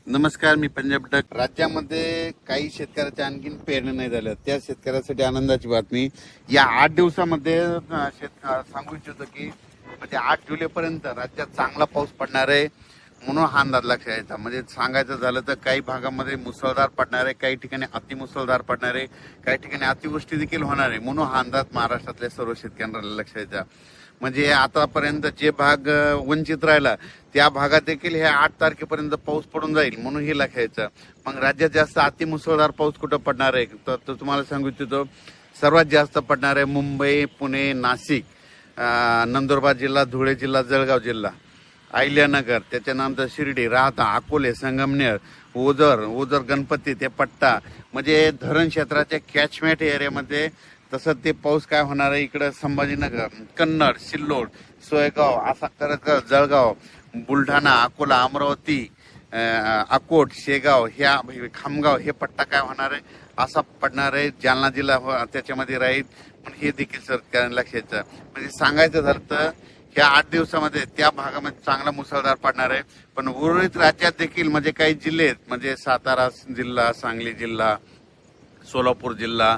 नमस्कार, मी पंजाब डक. राज्यामध्ये काही शेतकऱ्याच्या आणखीन पेरणी नाही झाल्या, त्या शेतकऱ्यासाठी आनंदाची बातमी. या 8 दिवसामध्ये सांगू इच्छितो की म्हणजे 8 जुलैपर्यंत राज्यात चांगला पाऊस पडणार आहे, म्हणून हा अंदाज लक्षात यायचा. म्हणजे सांगायचं झालं तर काही भागामध्ये मुसळधार पडणार आहे, काही ठिकाणी अतिमुसळधार पडणार आहे, काही ठिकाणी अतिवृष्टी देखील होणार आहे, म्हणून हा अंदाज महाराष्ट्रातल्या सर्व शेतकऱ्यांना लक्षात यायचा. म्हणजे आतापर्यंत जे भाग वंचित राहिला त्या भागात देखील हे 8 तारखेपर्यंत पाऊस पडून जाईल, म्हणून हे लक्षायचं. मग राज्यात जास्त अतिमुसळधार पाऊस कुठं पडणार आहे तर तुम्हाला सांगू इच्छितो, सर्वात जास्त पडणार आहे मुंबई, पुणे, नाशिक, नंदुरबार जिल्हा, धुळे जिल्हा, जळगाव जिल्हा, अहिल्यानगर, त्याच्यानंतर शिर्डी, राहता, अकोले, संगमनेर, ओझर गणपती ते पट्टा, म्हणजे धरण क्षेत्राच्या कॅचमेंट एरियामध्ये. तसं ते पाऊस काय होणार आहे इकडं संभाजीनगर, कन्नड, सिल्लोड, सोयगाव, असा करत जळगाव, बुलढाणा, अकोला, अमरावती, अकोट, शेगाव, ह्या खामगाव हे पट्टा काय होणार आहे असा पडणार आहे. जालना जिल्हा त्याच्यामध्ये राहील, पण हे देखील सरकारने लक्षात. म्हणजे सांगायचं झालं तर ह्या 8 दिवसामध्ये त्या भागामध्ये चांगला मुसळधार पडणार आहे. पण उर्वरित राज्यात देखील म्हणजे काही जिल्हे म्हणजे सातारा जिल्हा, सांगली जिल्हा, सोलापूर जिल्हा,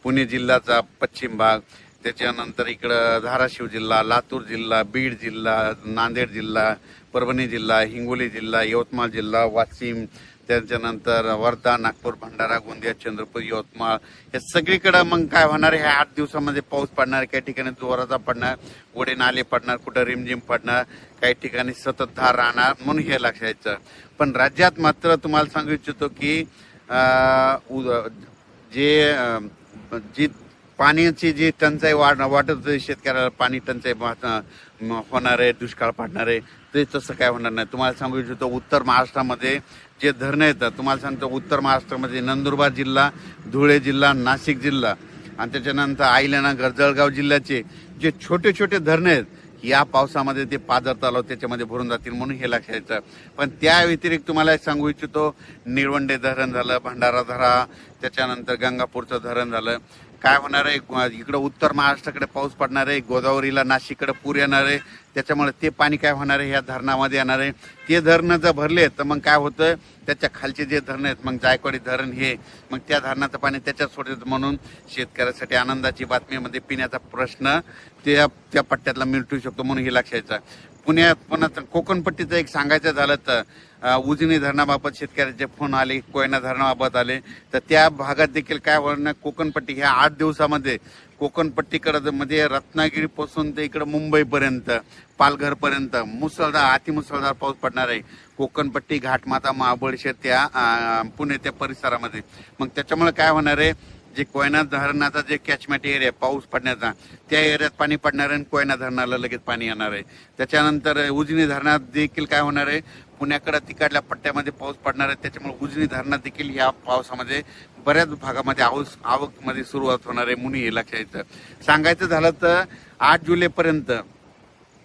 पुणे जिल्ह्याचा पश्चिम भाग, त्याच्यानंतर इकडं धाराशिव जिल्हा, लातूर जिल्हा, बीड जिल्हा, नांदेड जिल्हा, परभणी जिल्हा, हिंगोली जिल्हा, यवतमाळ जिल्हा, वाशिम, त्याच्यानंतर वर्धा, नागपूर, भंडारा, गोंदिया, चंद्रपूर, यवतमाळ, हे सगळीकडे मग काय होणार आहे ह्या 8 दिवसामध्ये पाऊस पडणार. काही ठिकाणी जोराचा पडणार, ओढे नाले पडणार, कुठं रिमझिम पडणार, काही ठिकाणी सततधार राहणार, म्हणून हे लक्षायचं. पण राज्यात मात्र तुम्हाला सांगू इच्छितो की जी पाण्याची जी टंचाई वाटत शेतकऱ्याला, पाणी टंचाई होणार आहे, दुष्काळ पडणार आहे, ते तसं काय होणार नाही. तुम्हाला सांगू इच्छितो उत्तर महाराष्ट्रामध्ये जे धरणं येतात, तुम्हाला सांगतो उत्तर महाराष्ट्रामध्ये नंदुरबार जिल्हा, धुळे जिल्हा, नाशिक जिल्हा आणि त्याच्यानंतर अहिल्यानगर, जळगाव जिल्ह्याचे जे छोटे छोटे धरणं आहेत या पावसामध्ये ते पाझर तलाव त्याच्यामध्ये भरून जातील, म्हणून हे लक्षात. पण त्या व्यतिरिक्त तुम्हाला सांगू इच्छितो, निळवंडे धरण झालं, भंडारा धरा, त्याच्यानंतर गंगापूरचं धरण झालं. काय होणार आहे इकडं उत्तर महाराष्ट्राकडे पाऊस पडणार आहे, गोदावरीला, नाशिककडे पूर येणार आहे, त्याच्यामुळे ते पाणी काय होणार आहे ह्या धरणामध्ये येणार आहे. ते धरणं जर भरले तर मग काय होतं, त्याच्या खालचे जे धरणं आहेत, मग जायकवाडी धरण हे, मग त्या धरणाचं पाणी त्याच्यात सोडतं, म्हणून शेतकऱ्यासाठी आनंदाची बातमीमध्ये पिण्याचा प्रश्न त्या पट्ट्यातला मिटू शकतो, म्हणून हे लक्षायचं. पुन्हा कोकणपट्टीचं एक सांगायचं झालं तर उजनी धरणाबाबत शेतकऱ्याचे फोन आले, कोयना धरणाबाबत आले, तर त्या भागात देखील काय होणार, कोकणपट्टी ह्या 8 दिवसामध्ये कोकणपट्टीकडे म्हणजे रत्नागिरीपासून ते इकडे मुंबईपर्यंत, पालघरपर्यंत मुसळधार, अतिमुसळधार पाऊस पडणार आहे. कोकणपट्टी, घाटमाता, महाबळेश्वर, त्या पुणे त्या परिसरामध्ये. मग त्याच्यामुळे काय होणार आहे, जे कोयना धरणाचा जे कॅचमेंट एरिया पाऊस पडण्याचा, त्या एरियात पाणी पडणार आहे आणि कोयना धरणाला लगेच पाणी येणार आहे. त्याच्यानंतर उजनी धरणात देखील काय होणार आहे, पुण्याकडे तिकडल्या पट्ट्यामध्ये पाऊस पडणार आहे, त्याच्यामुळे उजनी धरणात देखील या पावसामध्ये बऱ्याच भागामध्ये आवकमध्ये सुरुवात होणार आहे, म्हणून हे लक्षात येतं. सांगायचं झालं तर 8 जुलैपर्यंत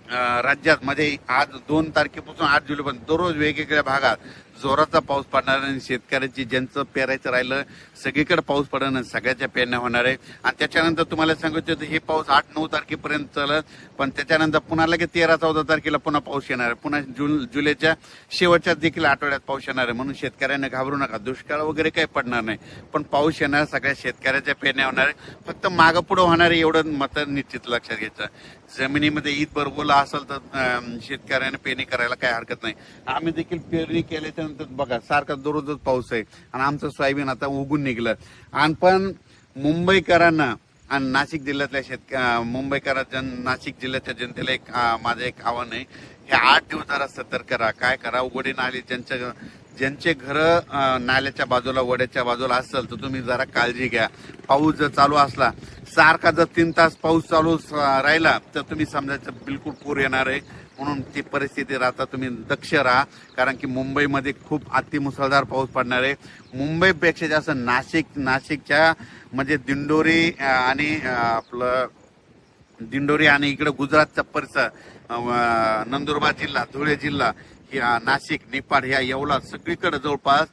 राज्यात म्हणजे आज 2 तारखेपासून 8 जुलैपर्यंत दररोज वेगवेगळ्या भागात जोराचा पाऊस पडणार आहे. शेतकऱ्याची ज्यांचं पेरायचं राहिलं सगळीकडे पाऊस पडणार, सगळ्याच्या पेरण्या होणार आहे. आणि त्याच्यानंतर तुम्हाला सांगितलं हे पाऊस 8-9 तारखेपर्यंत चालत, पण त्याच्यानंतर पुन्हा लगेच 13-14 तारखेला पुन्हा पाऊस येणार आहे. पुन्हा जुलैच्या शेवटच्या देखील आठवड्यात पाऊस येणार आहे, म्हणून शेतकऱ्यांना घाबरू नका. दुष्काळ वगैरे काही पडणार नाही, पण पाऊस येणार, सगळ्या शेतकऱ्याच्या पेरण्या होणार आहे. फक्त मागं पुढं होणार आहे एवढं मात्र निश्चित लक्षात घ्यायचं. जमिनीमध्ये ईद बरबोला असेल तर शेतकऱ्याने पेरणी करायला काही हरकत नाही. आम्ही देखील पेरणी केल्याच्यानंतर बघा सारखा दररोजच पाऊस आहे आणि आमचं सोयाबीन आता उगून निघलं. आणि पण मुंबईकरांना आणि नाशिक जिल्ह्यातल्या मुंबईकरांच्या, नाशिक जिल्ह्याच्या जनतेला एक माझं एक आव्हान आहे, हे 8 दिवस जरा सतर्क करा. काय करा, उघडे नाले ज्यांचे घर नाल्याच्या बाजूला, वड्याच्या बाजूला असेल तर तुम्ही जरा काळजी घ्या. पाऊस जर चालू असला सारखा, जर 3 तास पाऊस चालू राहिला तर तुम्ही समजायचं बिलकुल पूर येणार आहे, म्हणून ती परिस्थिती राहता तुम्ही दक्ष राहा. कारण की मुंबईमध्ये खूप अतिमुसळधार पाऊस पडणार आहे. मुंबईपेक्षा जास्त नाशिकच्या म्हणजे दिंडोरी आणि आपलं दिंडोरी आणि इकडे गुजरातचा परिसर, नंदुरबार जिल्हा, धुळे जिल्हा, नाशिक, निपाड, ह्या येवला सगळीकडे जवळपास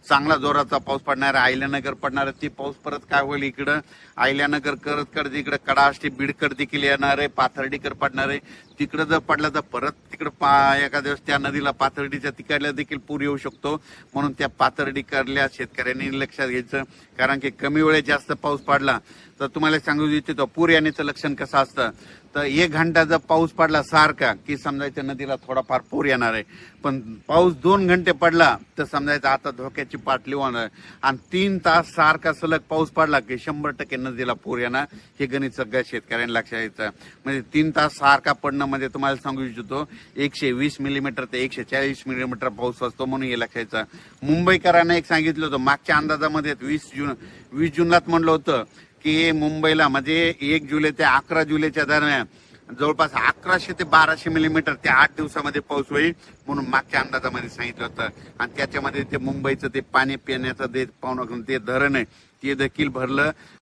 चांगला जोराचा पाऊस पडणार आहे. अहिल्यानगर पडणार आहे. ते पाऊस परत काय होईल इकडं अहिल्यानगर करत इकडे कडाष्टी बीडकर देखील येणार आहे. पाथर्डीकर पडणार आहे. तिकडं जर पडला तर परत तिकडं एका दिवस त्या नदीला पाथर्डीच्या तिकडल्या देखील पूर येऊ शकतो. म्हणून त्या पाथर्डीकरल्या शेतकऱ्यांनी लक्षात घ्यायचं. कारण की कमी वेळेत जास्त पाऊस पडला तर तुम्हाला सांगू इच्छितो पूर येण्याचं लक्षण कसं असतं तर 1 घंटा जर पाऊस पडला सारखा की समजायचं नदीला थोडाफार पूर येणार आहे. पण पाऊस 2 घंटे पडला तर समजायचं आता धोक्याची पातळी होणार. आणि 3 तास सारखा सलग पाऊस पडला की 100% नदीला पूर येणार. हे गणित सगळ्या शेतकऱ्यांना लक्षात यायचं. म्हणजे 3 तास सारखा पडणं म्हणजे तुम्हाला सांगू इच्छितो 120 मिलीमीटर ते 140 मिलीमीटर पाऊस असतो. म्हणून हे लक्षात यायचं. मुंबईकरांना एक सांगितलं होतं मागच्या अंदाजामध्ये 20 जूनलाच म्हणलं होतं की मुंबईला म्हणजे 1 जुलै ते 11 जुलैच्या दरम्यान जवळपास 1100 ते 1200 मिलीमीटर त्या 8 दिवसामध्ये पाऊस होईल म्हणून मागच्या अंदाजामध्ये सांगितलं होतं. आणि त्याच्यामध्ये ते मुंबईचं ते पाणी पिण्याचं ते धरण आहे ते देखील भरलं.